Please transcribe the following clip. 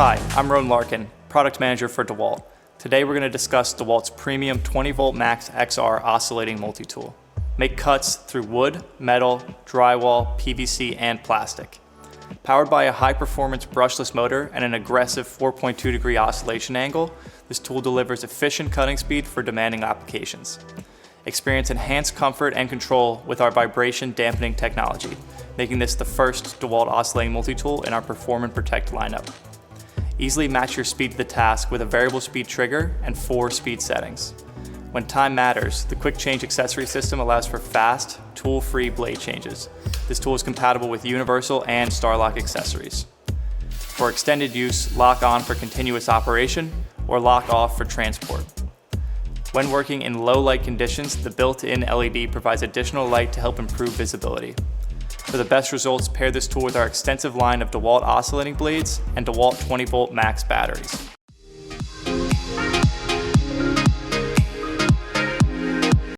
Hi, I'm Rowan Larkin, Product Manager for DEWALT. Today we're going to discuss DEWALT's premium 20V Max XR oscillating multi-tool. Make cuts through wood, metal, drywall, PVC, and plastic. Powered by a high-performance brushless motor and an aggressive 4.2 degree oscillation angle, this tool delivers efficient cutting speed for demanding applications. Experience enhanced comfort and control with our vibration dampening technology, making this the first DEWALT oscillating multi-tool in our Perform and Protect lineup. Easily match your speed to the task with a variable speed trigger and 4 speed settings. When time matters, the quick change accessory system allows for fast, tool-free blade changes. This tool is compatible with universal and Starlock accessories. For extended use, lock on for continuous operation or lock off for transport. When working in low light conditions, the built-in LED provides additional light to help improve visibility. For the best results, pair this tool with our extensive line of DEWALT oscillating blades and DEWALT 20V Max batteries.